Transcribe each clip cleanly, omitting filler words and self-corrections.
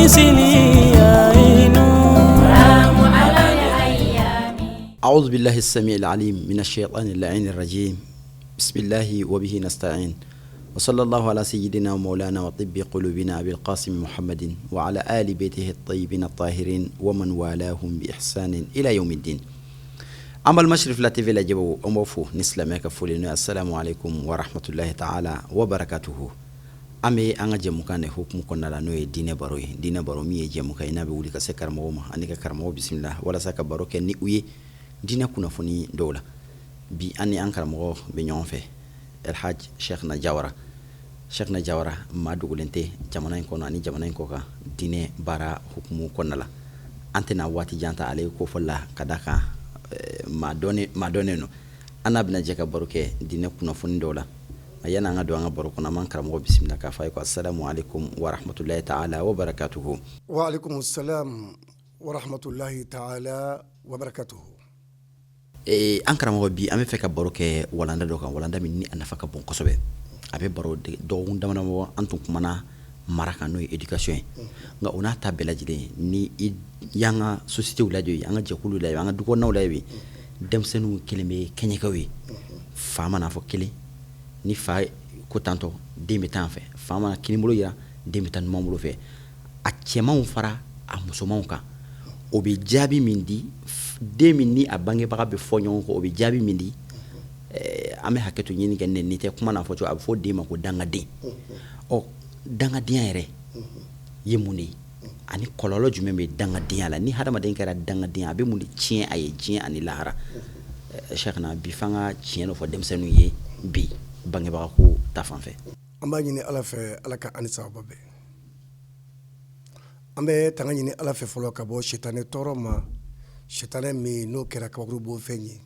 مثلي عين رام على الأيام. أعوذ بالله السميع العليم من الشيطان اللعين الرجيم. بسم الله وبه نستعين، وصلى الله على سيدنا ومولانا وطب قلوبنا أبي القاسم محمد وعلى آل بيته الطيبين الطاهرين ومن والاهم بإحسان إلى يوم الدين. أما المشرف لا تيفي لجبو أموفو نسلمك فولينو. السلام عليكم ورحمة الله تعالى وبركاته. أمي أنا جمكان حكم كنا لنوي دين باروي دين بارو مي جمكان إنا بقولي كسكر موما أني كرمو بسم الله ولا سك بارو كني وي دين كنا فني دولة بي أني أنكر مو بنيون في الحاج شيخنا جاورا ما دوغلنتي جامانين كنا أني جامانين كوكا دين بارا حكم كنا لا أنتنا واتي جانتا عليه كوفلا كداكا ما دوني no ana bina jeka baruke dine kuna fundi dola ayana nga do nga baruko na man karamo bismillah ka fay ko assalamu alaikum wa rahmatullahi ta'ala wa barakatuh. Wa alaikum assalam wa rahmatullahi ta'ala wa barakatuh. An karamo bi ame feka baruke walanda do kan walanda min ni anafa ka bon kosobe abe baro de do ndamana mo antum kumana maraka no education nga ona ta belajide ni yanga société wulajo yanga jakulu la yanga duko na wulabi demsenu keleme kenyekawi fama na fo kele ni fa ko tanto demitan fe fama na kilimolo ya demitan mamulo fe a cɛmanw fara a musomanw kan o be jaabi min di demi ni a bangebaga be fɔ ɲɔgɔn kɔ o be jaabi min di an bɛ hakɛto ɲini kɛ ni tɛ kuma na fɔ cogo a bɛ fɔ den ma ko dangaden ɔ dangadenya yɛrɛ ye mun de ye ani kɔlɔlɔ jumɛn bɛ dangadenya la ni hadamaden kɛra dangaden a bɛ mun de tiɲɛ a ye diɲɛ ani lahara Cheikhna bi fanga tiɲɛ dɔ fɔ denmisɛnninw ye bi bangebaga ko ta fanfɛ an b'a ɲini ala fɛ ala ka ani sababa bɛɛ an bɛ tanga ɲini ala fɛ fɔlɔ ka bɔ sitanɛ tɔɔrɔ ma sitanɛ min n'o kɛra kabakuru bɔ fɛn ye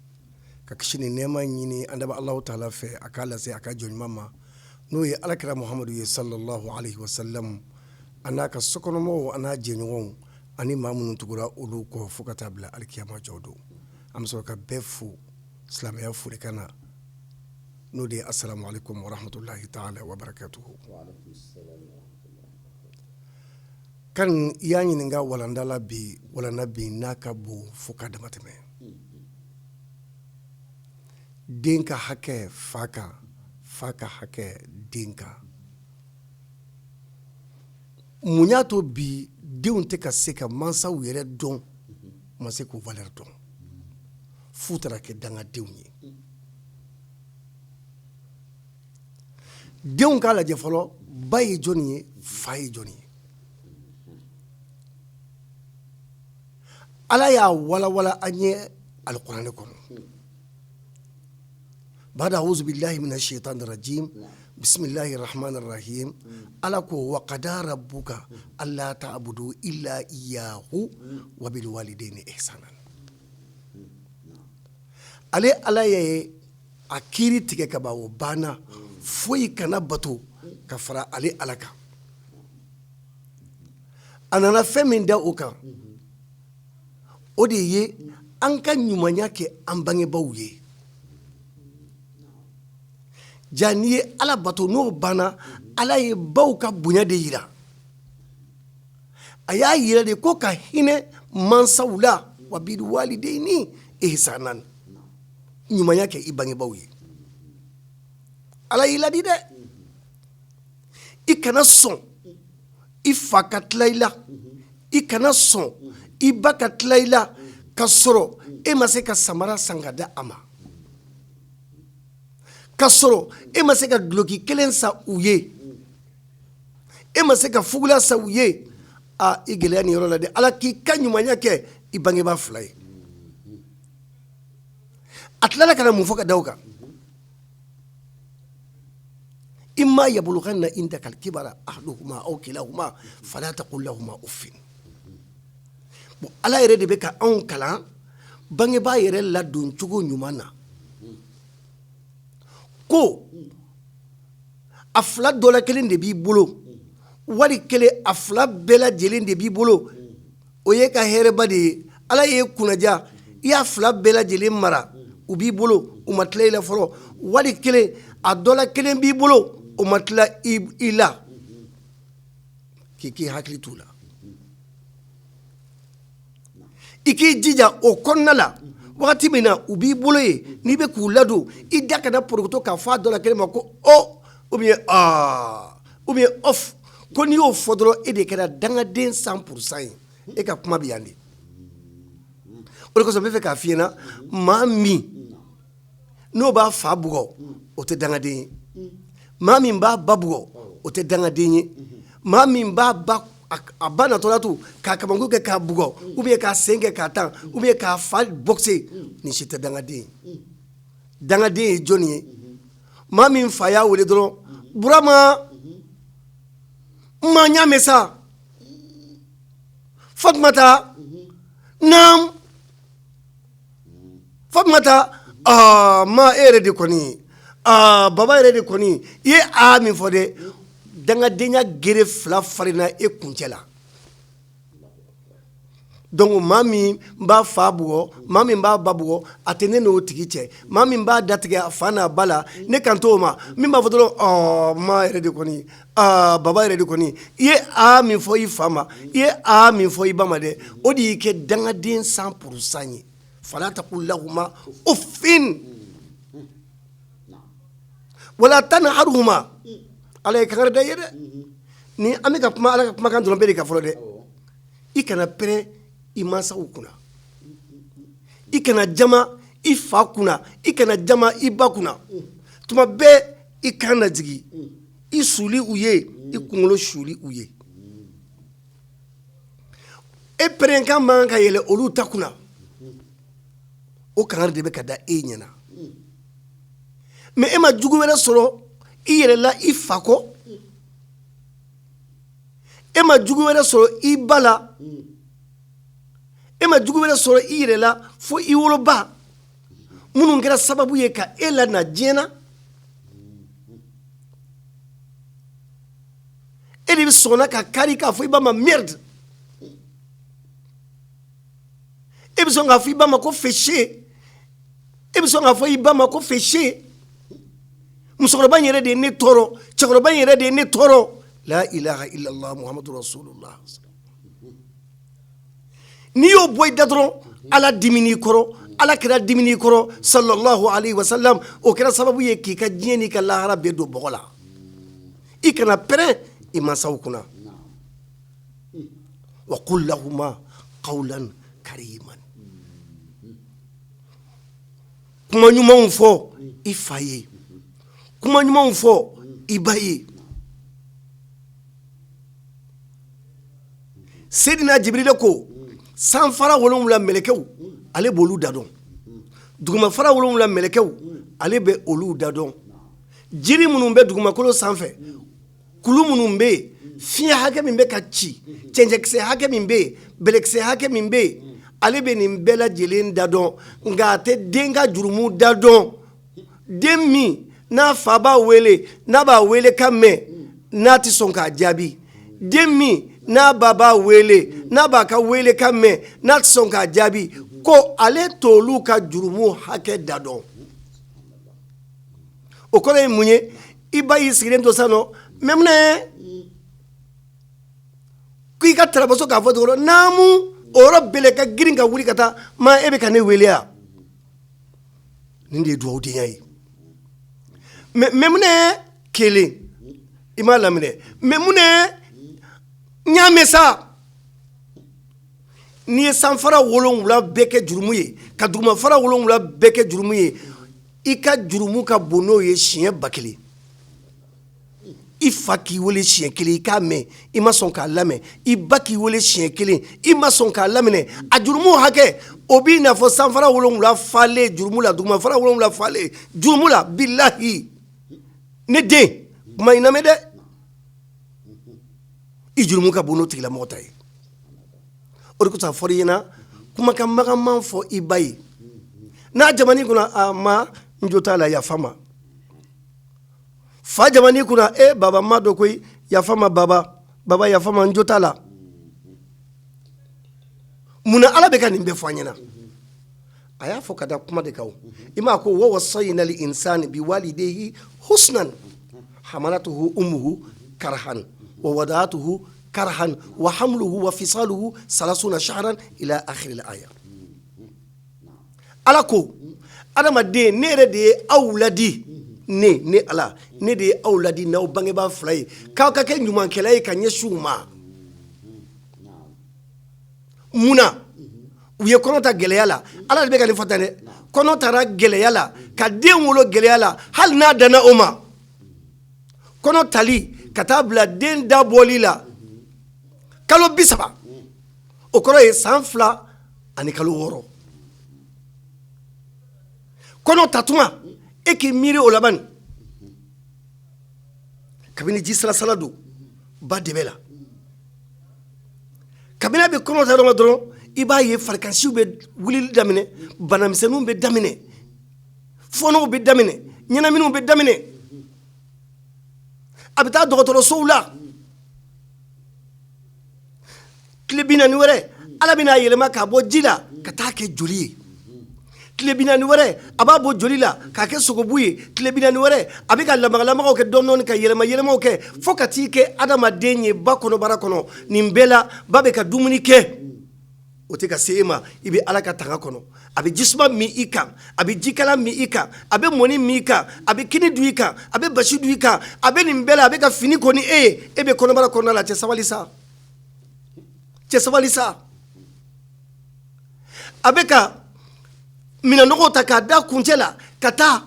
ka kisi ni nɛɛma ɲini an daba alahu taala fɛ a k'a lase a ka jɔnɲuman ma n'o ye alakira muhamadu ye sallallahu alaihi wasallam a n'a ka sokɔnɔmɔgɔw a n'a jɛɲɔgɔnw ani maa minnu tugura olu kɔ fo ka taa bila alikiyama jɔ don an bɛ sɔrɔ ka bɛɛ fo silamɛya folikan na n'o de ye assalamu alaikum wa rahmatullahi ta'ala wa barakatuhu. Kan i y'a ɲininka walanda bi n'a ka bon fo ka damatɛmɛ den ka hakɛ fa ka hakɛ den kan mun y'a to bi denw tɛ ka se ka mansaw yɛrɛ dɔn ma se k'u valeur dɔn f'u taara kɛ dangadenw ye denw k'a lajɛ fɔlɔ ba ye jɔnni ye fa ye jɔnni ye ala y'a walawala an ye alikuranɛ kɔnɔ بعد أعوذ بالله من الشيطان الرجيم بسم الله الرحمن الرحيم ألكو وقضى ربك ألا تعبدوا إلا إياه وبالوالدين إحسانا علي akiri tigɛ ka ba o banna foyi kana bato ka fara ale ala kan a nana fɛn min da o kan o de ye an ka ɲumanya kɛ an bangebaaw ye ja n'i ye ala bato n'o banna ala ye baw ka bonya de yira a y'a yira de ko ka hinɛ mansaw la wa bil walidayni ihsanan ɲumanya kɛ i bangebaaw ye ala y'i ladi dɛ i kana sɔn i fa ka tila i la i kana sɔn i ba ka tila i la ka sɔrɔ e ma se ka samara san ka da a ma ka sɔrɔ e ma se ka duloki kelen sa u ye e ma se ka fugula sa u ye a i gɛlɛya nin yɔrɔ la dɛ ala k'i ka ɲumanya kɛ i bangebaa fila ye a tilala ka na mun fɔ ka da o kan imma yablughanna indaka al-kibara ahaduhuma aw kilahuma fala taqul lahuma uffin bon ala yɛrɛ de bɛ ka anw kalan bangebaa yɛrɛ ladon cogo ɲuman na ko a fila dɔ la kelen de b'i bolo wali kelen a fila bɛɛ lajɛlen de b'i bolo o ye ka hɛrɛba de ye ala ye kunnaja i y'a fila bɛɛ lajɛlen mara u b'i bolo u ma tila i la fɔlɔ wali kelen a dɔ la kelen b'i bolo o ma tila i la k'i hakili t'u la i k'i jija o kɔnɔna la wagati min na u b'i bolo ye n'i bɛ k'u ladon i da kana porokoto k'a fɔ a dɔ la kelen ma ko ou bien off ko n'i y'o fɔ dɔrɔn e de kɛra dangaden 100% ye e ka kuma bɛ yan de o de kosɔn n bɛ fɛ k'a f'i ɲɛna maa min n'o b'a fa bugɔ o tɛ dangaden ye maa min b'a ba bugɔ o tɛ dangaden ye maa min b'a ba a ba natɔla to k'a kamanko kɛ k'a bugɔ ou bien k'a sen kɛ k'a tan ou bien k'a fa boxer nin si tɛ dangaden ye dangaden ye jɔnni ye maa min fa y'a wele dɔrɔn Burama ma ɲa mɛn sa Fatumata naam Fatumata ma e yɛrɛ de kɔni baba yɛrɛ de kɔni i ye min fɔ dɛ dangadenya gere fila farinna e kuncɛ la donc maa min b'a fa bugɔ maa min b'a ba bugɔ a tɛ ne n'o tigi cɛ maa min b'a datigɛ a fa n'a ba la ne kan t'o ma min b'a fɔ dɔrɔn ma yɛrɛ de kɔni baba yɛrɛ de kɔni i ye min fɔ i fa ma i ye min fɔ i ba ma dɛ o de y'i kɛ dangaden 100% ye fala taqul lahuma uffin wala tanharhuma ala ye kangari da ye dɛ ni an bɛ ka kuma ala ka kumakan dɔrɔn bɛ de ka fɔlɔ dɛ i kana pɛrɛn i mansaw kunna i kana jama i fa kunna i kana jama i ba kunna tuma bɛɛ i kan na jigi i suli u ye i kunkolo suli u ye e pɛrɛnkan man ka yɛlɛ olu ta kunna o kangari de bɛ ka da e ɲɛna mais e ma jugu wɛrɛ sɔrɔ i yɛrɛ la i fa kɔ e ma jugu wɛrɛ sɔrɔ i ba la e ma jugu wɛrɛ sɔrɔ i yɛrɛ la fo i woloba minnu kɛra sababu ye ka e la na diɲɛ na e de bɛ sɔnna ka kari k'a fɔ i ba ma merde e bɛ sɔn k'a fɔ i ba ma ko fais chier e bɛ sɔn k'a fɔ i ba ma ko fais chier musokɔrɔba in yɛrɛ de ye ne tɔɔrɔ cɛkɔrɔba in yɛrɛ de ye ne tɔɔrɔ la ilaha illallah muhammadu rasulullah n'i y'o bɔ i da dɔrɔn ala dimini kɔrɔ ala kɛra dimini kɔrɔ sallallahu alaihi wasallam o kɛra sababu ye k'i ka diɲɛ n'i ka lahara bɛɛ don bɔgɔ la i kana pɛrɛn i mansaw kunna wa qul lahuma qawlan kariman kuma ɲumanw fɔ i fa ye kuma ɲumanw fɔ i ba ye Seydina Jibril ko sanfara 7 mɛlɛkɛw ale b'olu da dɔn dugumafara 7 mɛlɛkɛw ale bɛ olu da dɔn jiri minnu bɛ dugumakolo sanfɛ kulu minnu bɛ yen fiɲɛ hakɛ min bɛ ka ci cɛncɛnkisɛ hakɛ min bɛ yen bɛlɛkisɛ hakɛ min bɛ yen ale bɛ nin bɛɛ lajɛlen da dɔn nka a tɛ den ka jurumu da dɔn den min n'a fa b'a wele n'a b'a wele ka mɛn n'a tɛ sɔn k'a jaabi den min n'a ba b'a wele n'a b'a ka wele ka mɛn n'a tɛ sɔn k'a jaabi ko ale t'olu ka jurumu hakɛ da dɔn o kɔrɔ ye mun ye i ba y'i sigilen to sisan nɔ mɛ munna k'i ka tarabaso k'a fɔ dɔrɔn naamu o yɔrɔ bɛlɛ ka girin ka wuli ka taa ma e bɛ ka ne wele ya nin de ye duwawudenya ye mɛ munna kelen i m'a laminɛ mɛ munna n y'a mɛn sa n'i ye sanfara 7 bɛɛ kɛ jurumu ye ka dugumafara 7 bɛɛ kɛ jurumu ye i ka jurumu ka bon n'o ye siɲɛ 1000 i fa k'i wele siɲɛ 1 i k'a mɛn i ma sɔn k'a lamɛn i ba k'i wele siɲɛ 1 i ma sɔn k'a laminɛ a jurumu hakɛ o b'i n'a fɔ sanfara 7 falen jurumu la dugumafara 7 falen jurumu la bilahi ne den kuma in lamɛn dɛ i jurumu ka bon n'o tigilamɔgɔ ta ye o de kosɔn a fɔra i ɲɛna kumakan magaman fɔ i ba ye n'a jamani kunna ma n jo t'a la yafa ma fa jamani kunna baba ma dɔ koyi yafa ma baba yafa ma n jo t'a la munna ala bɛ ka nin bɛɛ fɔ an ɲɛna a y'a fɔ ka da kuma de kan i m'a ko wa wasayna li insani bi walidehi husnan hamalatuhu ummuhu karhan wa wada'atuhu karhan wa hamluhu wa fisaluhu 30 shahran ila akhir al-aya. Ala ko adamaden ne yɛrɛ de ye aw ladi ne ala ne de ye aw ladi n'aw bangebaa fila ye k'aw ka kɛ ɲumankɛla ye ka ɲɛsin u ma. Munna u ye kɔnɔ ta gɛlɛya la ala de bɛ ka nin fɔ tan dɛ kɔnɔ taara gɛlɛya la ka den wolo gɛlɛya la hali n'a danna o ma kɔnɔ tali ka taa bila den dabɔli la kalo 30 o kɔrɔ ye san 2 ani kalo 6 kɔnɔ tatuma e k'i miiri o laban kabini ji salasala don ba de bɛ la kabini a bɛ kɔnɔ ta yɔrɔ dɔrɔn i b'a ye farikansiw bɛ wulili daminɛ banamisɛnninw bɛ daminɛ fɔnɔw bɛ daminɛ ɲɛnaminiw bɛ daminɛ a bɛ taa dɔgɔtɔrɔsow la tile 40 wɛrɛ ala bɛna yɛlɛma k'a bɔ ji la ka taa kɛ joli ye tile 40 wɛrɛ a b'a bɔ joli la k'a kɛ sogobu ye tile 40 wɛrɛ a bɛ ka lamagamagaw kɛ dɔɔnin ka yɛlɛmaw kɛ fo ka t'i kɛ adamaden ye ba kɔnɔbara kɔnɔ nin bɛɛ la ba bɛ ka dumuni kɛ o tɛ ka se e ma i bɛ ala ka tanga kɔnɔ a bɛ jisuma min i kan a bɛ jikalan min i kan a bɛ mɔni min i kan a bɛ kini dun i kan a bɛ basi dun i kan a bɛ nin bɛɛ la a bɛ ka fini ko ni e ye e bɛ kɔnɔbara kɔnɔna la cɛ sabali sa a bɛ ka minɛnɔgɔw ta k'a da kuncɛ la ka taa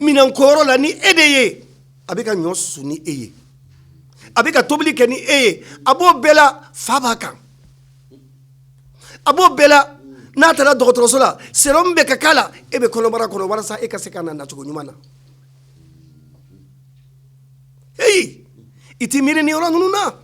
minɛnkoyɔrɔ la ni e de ye a bɛ ka ɲɔ susu ni e ye a bɛ ka tobili kɛ ni e ye a b'o bɛɛ la fa b'a kan a b'o bɛɛ la n'a taara dɔgɔtɔrɔso la sérum bɛ ka k'a la e bɛ kɔnɔbara kɔnɔ walasa e ka se ka na nacogo ɲuman na hey i t'i miiri ni yɔrɔ ninnu na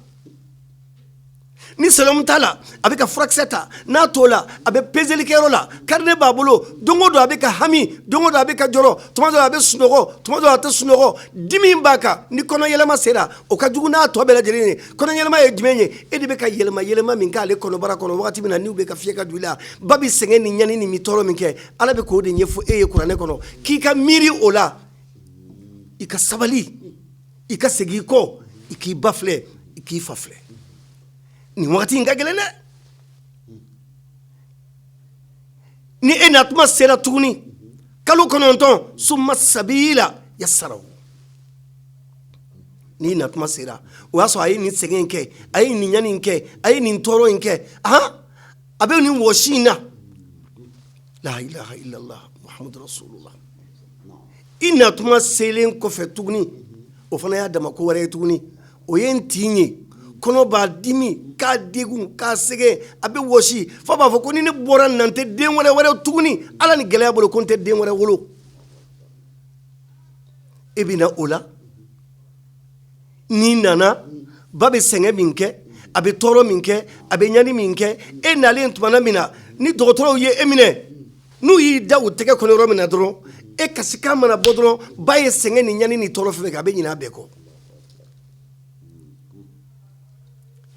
ni sérum t'a la a bɛ ka furakisɛ ta n'a t'o la a bɛ peseli kɛyɔrɔ la carnet b'a bolo don o don a bɛ ka hami don o don a bɛ ka jɔrɔ tuma dɔ la a bɛ sunɔgɔ tuma dɔ la a tɛ sunɔgɔ dimi b'a kan ni kɔnɔyɛlɛma sera o ka jugu n'a tɔ bɛɛ lajɛlen ye kɔnɔyɛlɛma ye jumɛn ye e de bɛ ka yɛlɛma min k'ale kɔnɔbara kɔnɔ wagati min na n'u bɛ ka fiɲɛ ka don i la ba bɛ sɛgɛn ni ɲani ni tɔɔrɔ min kɛ ala bɛ k'o de ɲɛfɔ e ye kuranɛ kɔnɔ k'i ka miiri o la i ka sabali i ka segin i kɔ i k'i ba filɛ i k'i fa filɛ nin wagati in ka gɛlɛn dɛ ni e natuma sera tuguni kalo 9 summa sabila yassarahu ni natuma sera o y'a sɔrɔ a ye nin sɛgɛn in kɛ a ye nin ɲani in kɛ a ye nin tɔɔrɔ in kɛ a bɛ nin wɔsi in na la ilaha illallah muhammadu rasulullah i natuma selen kɔfɛ tuguni o fana y'a dama ko wɛrɛ ye tuguni o ye n tin ye kɔnɔ b'a dimi k'a degun k'a sɛgɛn a bɛ wɔsi fo b'a fɔ ko ni ne bɔra nan tɛ den wɛrɛ tuguni ala ni gɛlɛya bolo ko n tɛ den wɛrɛ wolo e bɛ na o la n'i nana ba bɛ sɛgɛn min kɛ a bɛ tɔɔrɔ min kɛ a bɛ ɲani min kɛ e nalen tumana min na ni dɔgɔtɔrɔw ye e minɛ n'u y'i da u tɛgɛ kɔnɔ yɔrɔ min na dɔrɔn e kasikan mana bɔ dɔrɔn ba ye sɛgɛn ni ɲani ni tɔɔrɔ fɛn fɛn kɛ a bɛ ɲinɛ a bɛɛ kɔ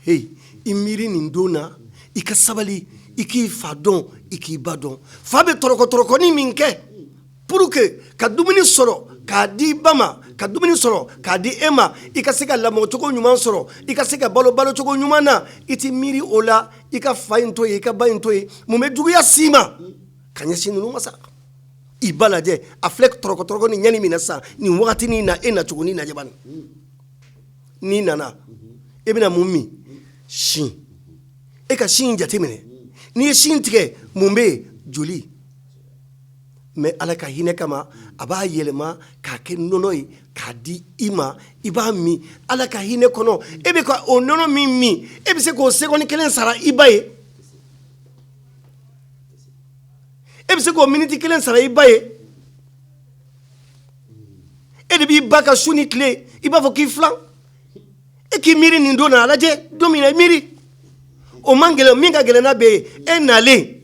hey i miiri nin don na i ka sabali i k'i fa dɔn i k'i ba dɔn fa bɛ tɔrɔkɔtɔrɔkɔni min kɛ pour que ka dumuni sɔrɔ k'a di ba ma ka dumuni sɔrɔ k'a di e ma i ka se ka lamɔcogo ɲuman sɔrɔ i ka se ka balo cogo ɲuman na i ti miiri o la i ka fa in to ye i ka ba in to ye mun bɛ juguya s'i ma ka ɲɛsin ninnu ma sa i ba lajɛ a filɛ tɔrɔkɔtɔrɔkɔ ni ɲani min na sa nin wagati nin na e nacogo ni lajɛ bani n'i nana e bɛna mun min sin e ka sin jate minɛ n'i ye sin tigɛ mun bɛ yen joli mais ala ka hinɛ kama a b'a yɛlɛma k'a kɛ nɔnɔ ye k'a di i ma i b'a min ala ka hinɛ kɔnɔ e bɛ ka o nɔnɔ min e bɛ se k'o seconde 1 sara i ba ye e bɛ se k'o minute 1 sara i ba ye e de b'i ba ka su ni tile i b'a fɔ k'i filan e k'i miiri nin don na a lajɛ don min na i miiri o man gɛlɛn min ka gɛlɛn n'a bɛɛ ye e nalen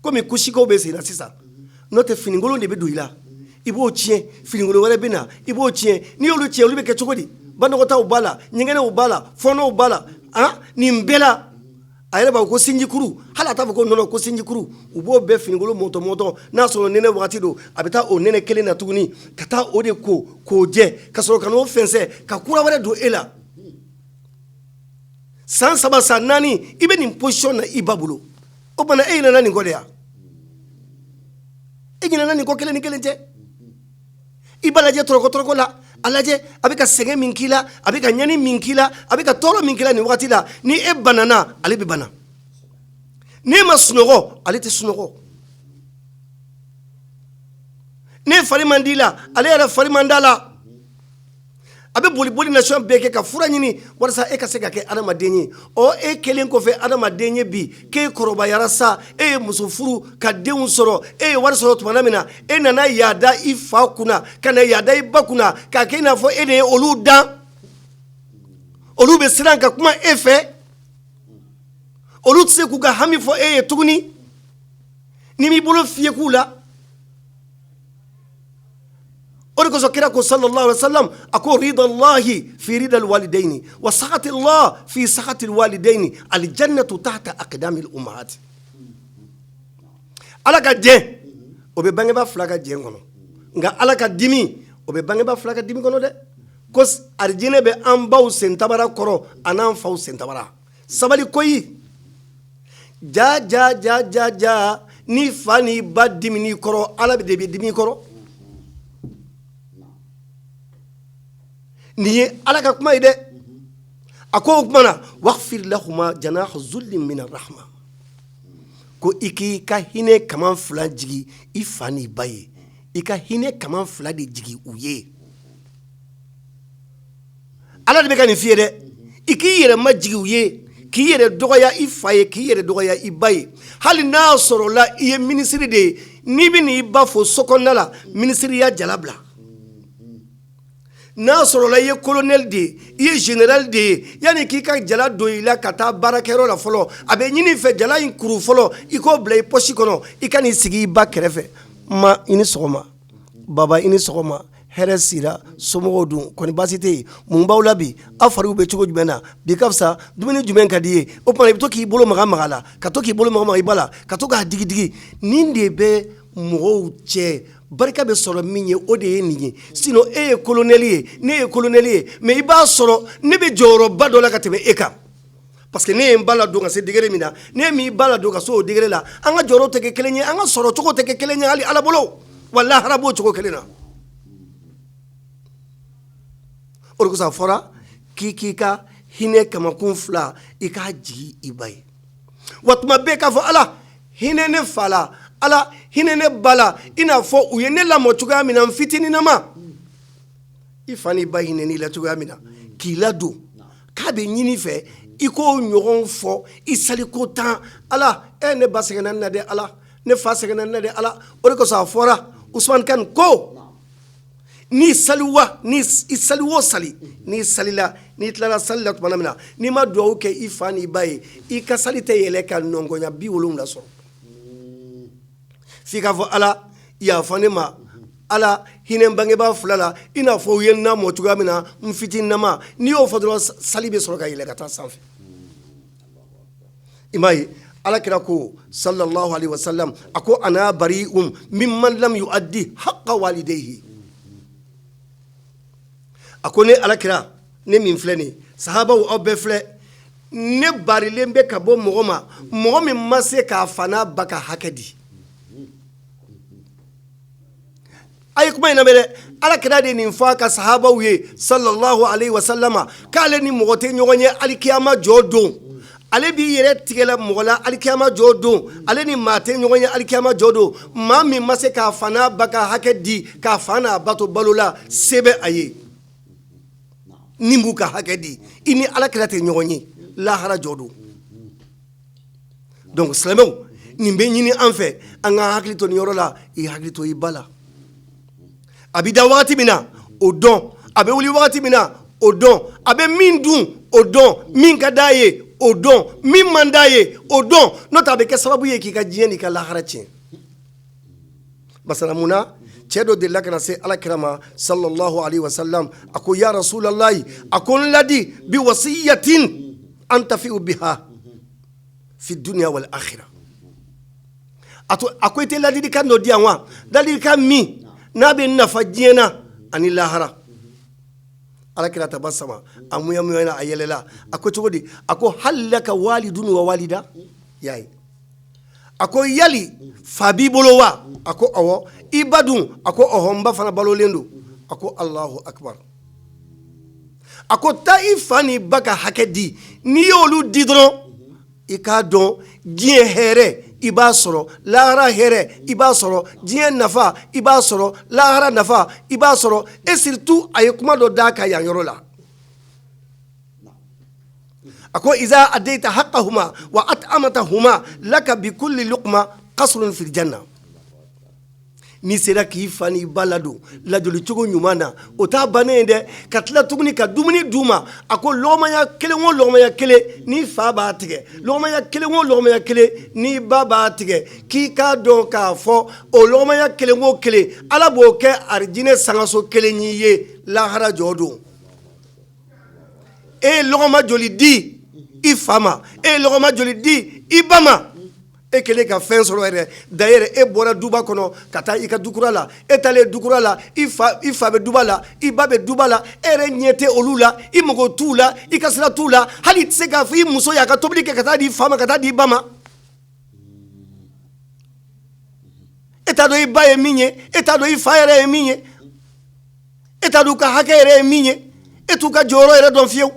komi kusikaw bɛ sen na sisan n'o tɛ finikolon de bɛ don i la i b'o tiɲɛ finikolon wɛrɛ bɛ na i b'o tiɲɛ n'i y'olu tiɲɛ olu bɛ kɛ cogo di banɔgɔtaw b'a la ɲɛgɛnɛw b'a la fɔnɔw b'a la nin bɛɛ la a yɛrɛ b'a fɔ ko sinjikuru hali a t'a fɔ ko nɔnɔ ko sinjikuru u b'o bɛɛ finikolon mɔtɔ n'a sɔrɔ nɛnɛ wagati don a bɛ taa o nɛnɛ kelen na tuguni ka taa o de k'o jɛ ka sɔrɔ ka n'o fɛnsɛ ka kura wɛrɛ don e la san 3 san 4 i bɛ nin position na i ba bolo o bana e ɲinɛna nin kɔ de ya e ɲinɛna nin kɔ kelen ni kelen tɛ i ba lajɛ tɔrɔkɔ la a lajɛ a bɛ ka sɛgɛn min k'i la a bɛ ka ɲani min k'i la a bɛ ka tɔɔrɔ min k'i la nin wagati la ni e banana ale bɛ bana n'e ma sunɔgɔ ale tɛ sunɔgɔ n'e fari man di la ale yɛrɛ fari man d'a la a bɛ boli nation bɛɛ kɛ ka fura ɲini walasa e ka se ka kɛ adamaden ye e kelen kɔfɛ adamaden ye bi k'e kɔrɔbayara sa e ye muso furu ka denw sɔrɔ e ye wari sɔrɔ tuma min na e nana yaada i fa kunna ka na yaada i ba kunna k'a kɛ i n'a fɔ e de ye olu dan olu bɛ siran ka kuma e fɛ olu tɛ se k'u ka hami fɔ e ye tuguni ni m'i bolo fiye k'u la o de kosɔn kira ko sallallahu alaihi wa sallam a ko ridallahi fi ridal walidaini wa sakati Allah fi sakati walidaini aljannatu tahta aqdamil ummahati ala ka jɛ o bɛ bangebaa fila ka jɛ kɔnɔ nka ala ka dimi o bɛ bangebaa fila ka dimi kɔnɔ dɛ ko arijinɛ bɛ an baw sentabara kɔrɔ a n'an faw sentabara sabali koyi ja ni fa ni ba dimini kɔrɔ ala de bɛ dimi kɔrɔ nin ye ala ka kuma ye dɛ a ko o kuma na waghfir lahuma janaha zullin min arrahma ko i k'i ka hinɛ kaman fila jigi i fa n'i ba ye i ka hinɛ kaman fila de jigi u ye ala de bɛ ka nin f'i ye dɛ i k'i yɛrɛ majigi u ye k'i yɛrɛ dɔgɔya i fa ye k'i yɛrɛ dɔgɔya i ba ye hali n'a sɔrɔla i ye minisiri de ye n'i bɛ n'i ba fo sokɔnɔna la minisiriya jala bila n'a sɔrɔla i ye colonel de ye i ye général de ye yanni k'i ka jala don i la ka taa baarakɛyɔrɔ la fɔlɔ a bɛ ɲini i fɛ jala in kuru fɔlɔ i k'o bila i poche kɔnɔ i ka n'i sigi i ba kɛrɛfɛ ma i ni sɔgɔma baba i ni sɔgɔma hɛrɛ sira somɔgɔw dun kɔni baasi tɛ yen mun b'aw la bi aw fariw bɛ cogo jumɛn na bi ka fisa dumuni jumɛn ka di ye o tuma i bɛ to k'i bolo maga la ka to k'i bolo maga i ba la ka to k'a digi nin de bɛ mɔgɔw cɛ barika bɛ sɔrɔ min ye o de ye nin ye sinon e ye colonel ye ne ye colonel ye mais i b'a sɔrɔ ne bɛ jɔyɔrɔba dɔ la ka tɛmɛ e kan parce que ne ye n ba ladon ka se degré min na ne m'i ba ladon ka se o degré la an ka jɔyɔrɔ tɛ kɛ kelen ye an ka sɔrɔ cogo tɛ kɛ kelen ye hali ala bolo walahi lahara b'o cogo kelen na o de kosɔn a fɔra k'i ka hinɛ kamakun fila i k'a jigi i ba ye wa tuma bɛɛ k'a fɔ ala hinɛ ne fa la ala hinɛ ne ba la i n'a fɔ u ye ne lamɔ cogoya min na n fitininama i fa n'i ba hinɛn'i la cogoya min na k'i ladon k'a bɛ ɲini fɛ i k'o ɲɔgɔn fɔ i saliko 10 ala ne ba sɛgɛnna ne na dɛ ala ne fa sɛgɛnna ne na dɛ ala o de kosɔn a fɔra Usman Kane ko n'i saliwa ni i sali o sali n'i salila n'i tilala sali la tuma min na n'i ma duwawu kɛ i fa n'i ba ye i ka sali tɛ yɛlɛ ka nɔngɔnya 70 sɔrɔ f'i k'a fɔ ala yafa ne ma ala hinɛ bangebaa fila la i n'a fɔ u ye n lamɔ cogoya min na n fitininama n'i y'o fɔ dɔrɔn sali bɛ sɔrɔ ka yɛlɛ ka taa sanfɛ i m'a ye ala kira ko sallallahu alaihi wasallam a ko ana bari'un mimman lam yu'addi haqqa walidayhi a ko ne ala kira ne min filɛ nin sahabaw aw bɛɛ filɛ ne barilen bɛ ka bɔ mɔgɔ ma mɔgɔ min ma se k'a fa n'a ba ka hakɛ di a ye kuma in lamɛn dɛ ala kira de nin fɔ a ka sahabaw ye sallallahu alaihi wasallama k'ale ni mɔgɔ tɛ ɲɔgɔn ye alikiyama jɔ don ale b'i yɛrɛ tigɛla mɔgɔ la alikiyama jɔ don ale ni maa tɛ ɲɔgɔn ye alikiyama jɔ don maa min ma se k'a fa n'a ba ka hakɛ di k'a fa n'a ba to balo la se bɛ a ye ni b'u ka hakɛ di i ni alakira tɛ ɲɔgɔn ye lahara jɔ don donc silamɛw nin bɛ ɲini an fɛ an ka hakili to nin yɔrɔ la i hakili to i ba la a bɛ da wagati min na o dɔn a bɛ wuli wagati min na o dɔn a bɛ min dun o dɔn min ka d'a ye o dɔn min man d'a ye o dɔn n'o tɛ a bɛ kɛ sababu ye k'i ka diɲɛ n'i ka lahara tiɲɛ masala mun na cɛ dɔ delila ka na se alakira ma sallallahu alaihi wasallam a ko ya rasulalahi a ko n ladi bi wasiyatin an tafi'u biha fi dunya wal akhirah a ko i tɛ ladilikan dɔ di yan wa ladilikan min n'a bɛ nafa diɲɛ na ani lahara alakira tabassama amuyamuyana ayelela ako cogodi ako halaka walidun wa walida yayi ako yali fabi bolo wa ako awo ibadun ako ohomba fana balolendo ako Allahu akbar ako taifani baka hakedi ni yolu didro ikado diɲɛ hɛrɛ i b'a sɔrɔ lahara hɛrɛ i b'a sɔrɔ diɲɛ nafa i b'a sɔrɔ lahara nafa i b'a sɔrɔ et surtout a ye kuma dɔ d'a kan yan yɔrɔ la a ko iza adaita haqqahuma wa at'amatahuma laka bi kulli luqma qasrun fil janna ni sera k'i fa ni ba ladon lajoli cogo ɲuman na o t'a bannen ye dɛ ka tila tuguni ka dumuni d'u ma a ko lɔgɔmaya kelen o lɔgɔmaya kelen ni fa b'a tigɛ lɔgɔmaya kelen o lɔgɔmaya kelen ni ba b'a tigɛ k'i k'a dɔn k'a fɔ o lɔgɔmaya kelen o kelen ala b'o kɛ arijinɛ sangaso kelen y'i ye lahara jɔ don e ye lɔgɔma joli di i fa ma e ye lɔgɔma joli di i ba ma e kelen ka fɛn sɔrɔ yɛrɛ d'ailleurs e bɔra duba kɔnɔ ka taa i ka dukura la e taalen dukura la i fa bɛ duba la i ba bɛ duba la e yɛrɛ ɲɛ tɛ olu la i mago t'u la i ka sira t'u la hali i tɛ se k'a fɔ i muso y'a ka tobili kɛ ka taa di i fa ma ka taa di i ba ma e t'a dɔn i ba ye min ye e t'a dɔn i fa yɛrɛ ye min ye e t'a dɔn u ka hakɛ yɛrɛ ye min ye e t'u ka jɔyɔrɔ yɛrɛ dɔn fiyewu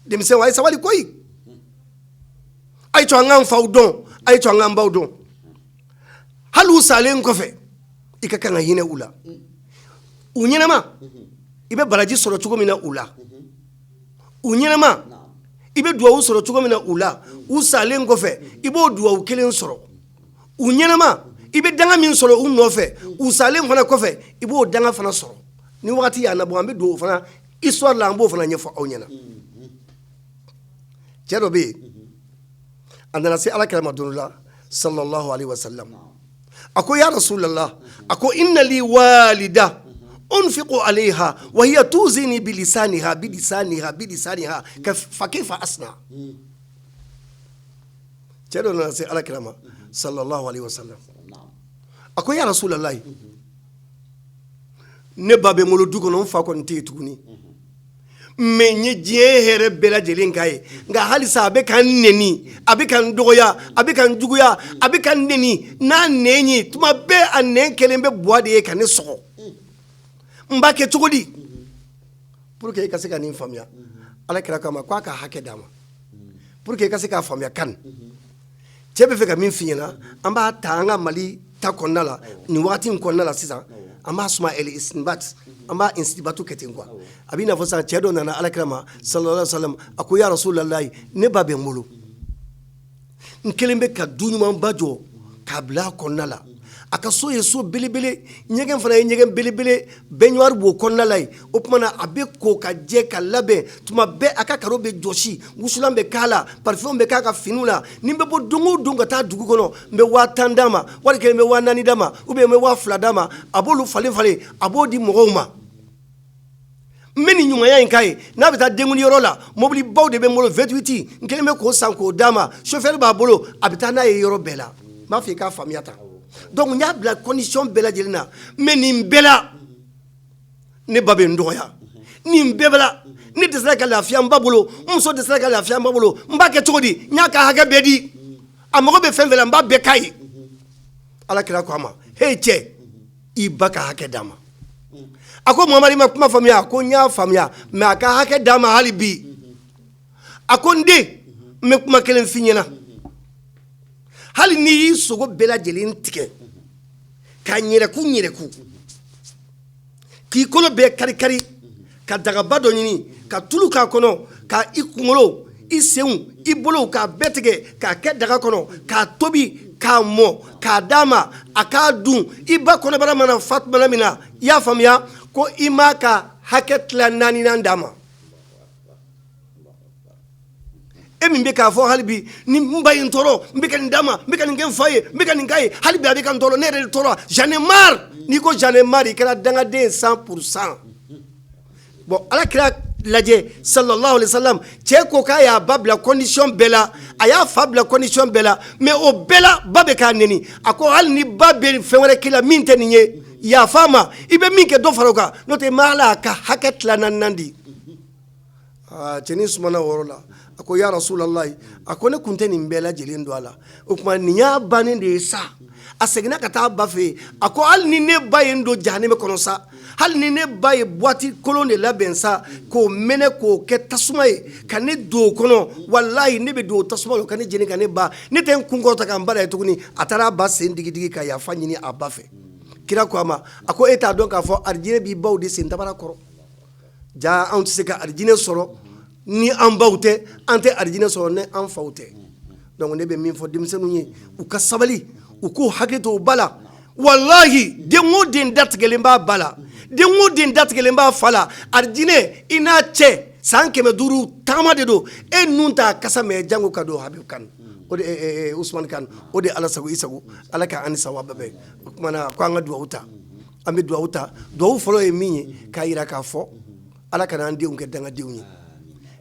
denmisɛnw a ye sabali koyi a ye to an k'an faw dɔn a ye to an k'an baw dɔn hali u salen kɔfɛ i ka kan ka hinɛ u la u ɲɛnama i bɛ baraji sɔrɔ cogo min na u la u ɲɛnama i bɛ duwawu sɔrɔ cogo min na u la u salen kɔfɛ i b'o duwawu kelen sɔrɔ u ɲɛnama i bɛ danga min sɔrɔ u nɔfɛ u salen fana kɔfɛ i b'o danga fana sɔrɔ ni wagati y'a nabɔ an bɛ don o fana histoire la an b'o fana ɲɛfɔ aw ɲɛna cɛ dɔ bɛ yen a nana se alakira ma don dɔ la sallallahu alaihi wasallam a ko ya rasulallah a ko inna li walida unfiqu alaiha wa hiya tuzini bilisaniha fa kayfa asna cɛ dɔ nana se alakira ma sallallahu alaihi wasallam a ko ya rasulallah ne ba bɛ n bolo du kɔnɔ n fa kɔni tɛ yen tuguni mais n ye diɲɛ hɛrɛ bɛɛ lajɛlen k'a ye nka halisa a bɛ ka n nɛni a bɛ ka n dɔgɔya a bɛ ka n juguya a bɛ ka n nɛni n'a nɛn ye tuma bɛɛ a nɛn kelen bɛ buwa de ye ka ne sɔgɔ n b'a kɛ cogo di pour que e ka se ka nin faamuya alakira k'a ma k'a ka hakɛ d'a ma pour que e ka se k'a faamuya kan cɛ bɛ fɛ ka min f'i ɲɛna an b'a ta an ka mali ta kɔnɔna la nin wagati in kɔnɔna la sisan an b'a suma istinbat an b'a istibatu kɛ ten quoi a b'i n'a fɔ sisan cɛ dɔ nana alakira ma sallallahu alaihi wasallam a ko ya rasulalahi ne ba bɛ n bolo n kelen bɛ ka du ɲumanba jɔ k'a bila a kɔnɔna la a ka so ye so belebele ɲɛgɛn fana ye ɲɛgɛn belebele baignoire b'o kɔnɔna la yen o tuma na a bɛ ko ka jɛ ka labɛn tuma bɛɛ a ka karo bɛ jɔsi wusulan bɛ k'a la parfum bɛ k'a ka finiw la ni n bɛ bɔ don o don ka taa dugu kɔnɔ n bɛ 5000 d'a ma wali kelen n bɛ 4000 d'a ma ou bien n bɛ 2000 d'a ma a b'olu falen falen a b'o di mɔgɔw ma n bɛ nin ɲumanya in k'a ye n'a bɛ taa denkunliyɔrɔ la mobili baw de bɛ n bolo 28 n kelen bɛ k'o san k'o d'a ma chauffeur b'a bolo a bɛ taa n'a ye yɔrɔ bɛɛ la n b'a fɔ i k'a faamuya tan donc n y'a bila condition bɛɛ lajɛlen na mais nin bɛɛ la ne ba bɛ n dɔgɔya nin bɛɛ la ne dɛsɛra ka lafiya n ba bolo n muso dɛsɛra ka lafiya n ba bolo n b'a kɛ cogo di n y'a ka hakɛ bɛɛ di a mago bɛ fɛn fɛn la n b'a bɛɛ k'a ye alakira ko a ma hey cɛ i ba ka hakɛ d'a ma a ko mamari ma kuma faamuya a ko n y'a faamuya mais a ka hakɛ d'a ma hali bi a ko n den n bɛ kuma kelen f'i ɲɛna hali n'i y'i sogo bɛɛ lajɛlen tigɛ ka ɲɛrɛku k'i kolo bɛɛ kari-kari ka dagaba dɔ ɲini ka tulu k'a kɔnɔ ka i kunkolo i senw i bolow k'a bɛɛ tigɛ k'a kɛ daga kɔnɔ k'a tobi k'a mɔ k'a d'a ma a k'a dun i ba kɔnɔbara mana fa tuma min na i y'a faamuya ko i m'a ka hakɛ tila 4 d'a ma e min bɛ k'a fɔ hali bi ni n ba ye n tɔɔrɔ n bɛ ka nin d'a ma n bɛ ka nin kɛ n fa ye n bɛ ka nin k'a ye hali bi a bɛ ka n tɔɔrɔ ne yɛrɛ de tɔɔrɔ j'en ai marre n'i ko j'en ai marre i kɛra dangaden 100%. bon alakira lajɛ sallallahu alaihi wasallam cɛ ko k'a y'a ba bila condition bɛɛ la a y'a fa bila condition bɛɛ la mais o bɛɛ la ba bɛ k'a nɛni a ko hali ni ba bɛ fɛn wɛrɛ k'i la min tɛ nin ye yafa ma i bɛ min kɛ dɔ fara o kan n'o tɛ ma Ala ka hakɛ tila naani di cɛnin sumana o yɔrɔ la a ko ya Rasulalahi a ko ne kun tɛ nin bɛɛ lajɛlen don a la o tuma nin y'a bannen de ye sa a seginna ka taa ba fɛ yen a ko hali ni ne ba ye n don jahanɛmɛ kɔnɔ sa hali ni ne ba ye boîte kolon de labɛn sa k'o mɛnɛ k'o kɛ tasuma ye ka ne don o kɔnɔ walahi ne bɛ don o tasuma la ka ne jeni ka ne ba ne tɛ n kun kɔrɔta ka n ba la ye tuguni a taara a ba sen digi ka yafa ɲini a ba fɛ kira ko a ma a ko e t'a dɔn k'a fɔ arijinɛ b'i baw de sen tabara kɔrɔ jaa anw tɛ se ka arijinɛ sɔrɔ ni an baw tɛ an tɛ arijinɛ sɔrɔ ni an faw tɛ donc ne bɛ min fɔ denmisɛnninw ye u ka sabali u k'u hakili to u ba la walahi den o den datigɛlen b'a ba la den o den datigɛlen b'a fa la arijinɛ i n'a cɛ san 500 taama de don e nun t'a kasa mɛ jango ka don Habib Kane o de Usmane Kane o de Ala sago i sago Ala ka ani sawa bɛɛ o kumana ko an ka duwawu ta an bɛ duwawu ta duwawu fɔlɔ ye min ye k'a yira k'a fɔ Ala kana an denw kɛ dangadenw ye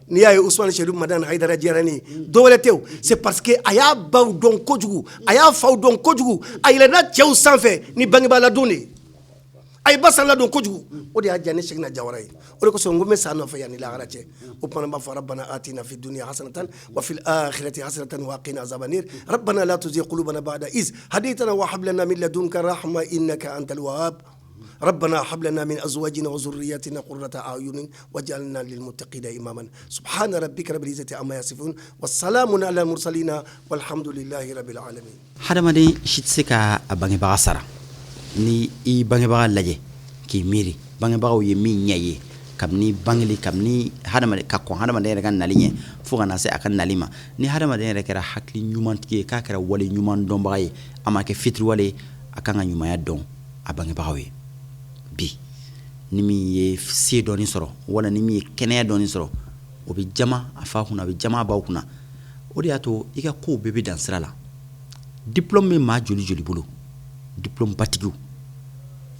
n'i y'a ye Usmane Sherif Madani Hayidara diyara ne ye dɔ wɛrɛ tɛ o c'est parce que a y'a baw dɔn kojugu a y'a faw dɔn kojugu a yɛlɛnna cɛw sanfɛ ni bangebaa ladon de ye a ye ba san ladon kojugu o de y'a diya ne Sɛkina Jawara ye o de kosɔn n ko n bɛ sa nɔfɛ yanni lahara cɛ o kumana n b'a fɔ rabbana atina fi dunya hasanatan wa fil akhirati hasanatan wa qina azaban nar rabbana la tuzigh qulubana ba'da iz hadaytana wa hab lana min ladunka rahma innaka antal wahhab ربنا هب لنا من ازواجنا وذرياتنا قرة اعين واجعلنا للمتقين اماما سبحان ربك رب العزة عما يصفون والسلام على المرسلين والحمد لله رب العالمين hadamaden si tɛ se ka a bangebaga sara ni i bangebaga lajɛ k'i miiri bangebagaw ye min ɲɛ ye kabini bangeli kabini hadamaden ka kɔn hadamaden yɛrɛ ka nali ɲɛ fo ka na se a ka nali ma ni hadamaden yɛrɛ kɛra hakili ɲumantigi ye k'a kɛra wale ɲuman dɔnbaga ye a ma kɛ fitiriwale a kan ka ɲumanya dɔn a bangebagaw ye bi ni min ye se dɔɔni sɔrɔ wala ni min ye kɛnɛya dɔɔni sɔrɔ o bɛ jama a fa kunna a bɛ jama a baw kunna o de y'a to i ka kow bɛɛ bɛ dan sira la diplôme bɛ maa joli joli bolo diplôme batigiw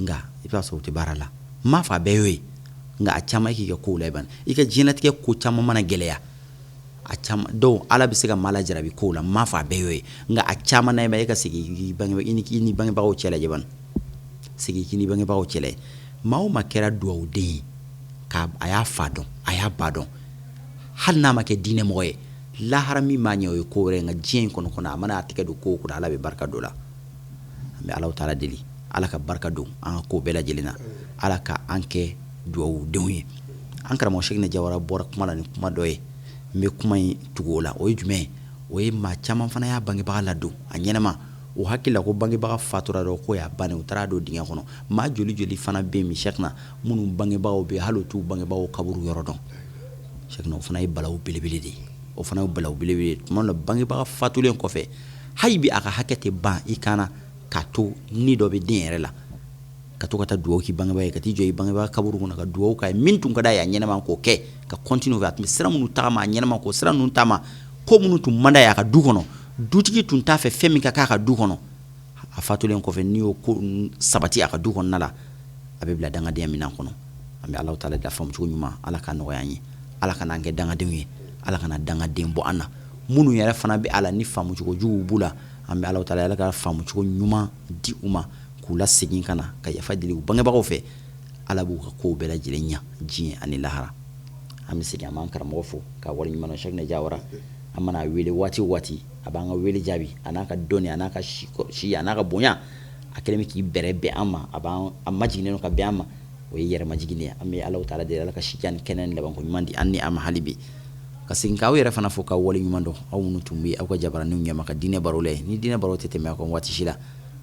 nka i b'a sɔrɔ o tɛ baara la m'a fɔ a bɛɛ y'o ye nka a caman i k'i ka kow la i ka diɲɛlatigɛ ko caman mana gɛlɛya a caman dɔw Ala bɛ se ka maa lajarabi kow la m'a fɔ a bɛɛ y'o ye nka a caman na i ka segin i ni bangebagaw cɛ lajɛ bani segin k'i ni bangebagaw cɛ lajɛ maa o maa kɛra duwawuden ye k'a a y'a fa dɔn a y'a ba dɔn hali n'a ma kɛ diinɛmɔgɔ ye lahara min b'a ɲɛ o ye ko wɛrɛ nka diɲɛ in kɔnɔ a mana a tɛgɛ don ko o ko la Ala bɛ barika don la an bɛ Alahu taala deli Ala ka barika don an ka ko bɛɛ lajɛlen na Ala ka an kɛ duwawudenw ye an karamɔgɔ Sɛkina Jawara bɔra kuma la ni kuma dɔ ye n bɛ kuma in tugu o la o ye jumɛn ye o ye maa caman fana y'a bangebaga ladon a ɲɛnama o hakili la ko bangebaga fatura dɔ ko y'a bannen u taara don dingɛ kɔnɔ maa joli joli fana bɛ min Sɛkina minnu bangebagaw bɛ hali o t'u bangebagaw kaburu yɔrɔ dɔn Sɛkina o fana ye balawu belebele de ye o fana ye balawu belebele tuma dɔ bangebaga fatulen kɔfɛ hali bi a ka hakɛ tɛ ban i kana k'a to ni dɔ bɛ den yɛrɛ la ka to ka taa duwawu k'i bangebaga ye ka t'i jɔ i bangebaga kaburu kɔnɔ ka duwawu k'a ye min tun ka d'a ye a ɲɛnama k'o kɛ ka continuer a tun bɛ sira minnu tagama a ɲɛnama k'o sira ninnu taama ko minnu tun man d'a ye a ka du kɔnɔ dutigi tun t'a fɛ fɛn min ka k'a ka du kɔnɔ a fatulen kɔfɛ n'i y'o ko sabati a ka du kɔnɔna la a bɛ bila dangadenya minan kɔnɔ an bɛ Alahu taala dela faamucogo ɲuman Ala k'a nɔgɔya an ye Ala kana an kɛ dangadenw ye Ala kana dangaden bɔ an na minnu yɛrɛ fana bɛ Ala ni faamucogo juguw b'u la an bɛ Alahu taala Ala ka faamucogo ɲuman di u ma k'u lasegin ka na ka yafa deli u bangebagaw fɛ Ala b'u ka kow bɛɛ lajɛlen ɲa diɲɛ ani lahara an bɛ segin an b'an karamɔgɔ fo ka wale ɲuman na Sɛkina Jawara an mana wele waati o waati a b'an ka wele jaabi a n'a ka dɔnni a n'a ka si a n'a ka bonya a kɛlen bɛ k'i bɛrɛ bɛn an ma a majiginnen don ka bɛn an ma o ye yɛrɛmajiginen ye an bɛ Alahu taala deli Ala ka si jan kɛnɛ ni labanko ɲuman di an ni a ma hali bi ka segin k'aw yɛrɛ fana fo k'aw wale ɲuman dɔn aw minnu tun bɛ aw ka jabaraninw ɲɛma ka diinɛ baro la ye ni diinɛ baro tɛ tɛmɛ a kan waati si la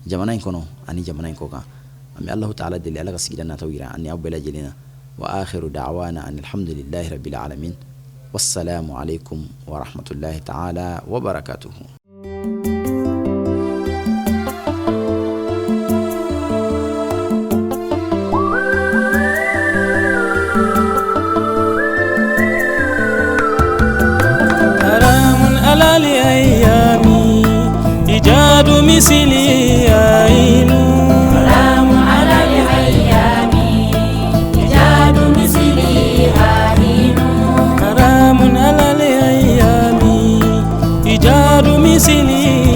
jamana in kɔnɔ ani jamana in kɔ kan an bɛ Alahu taala deli Ala ka sigida nataw yira an ni aw bɛɛ lajɛlen na wa akhiru da'wana anil hamdulillahi rabbil alamin wassalamu alaikum wa rahmatullahi ta'ala wa barakatuhu. إيجاد مثلي عين سلام على الأيام إيجاد مثلي عين حرام على الأيام إيجاد مثلي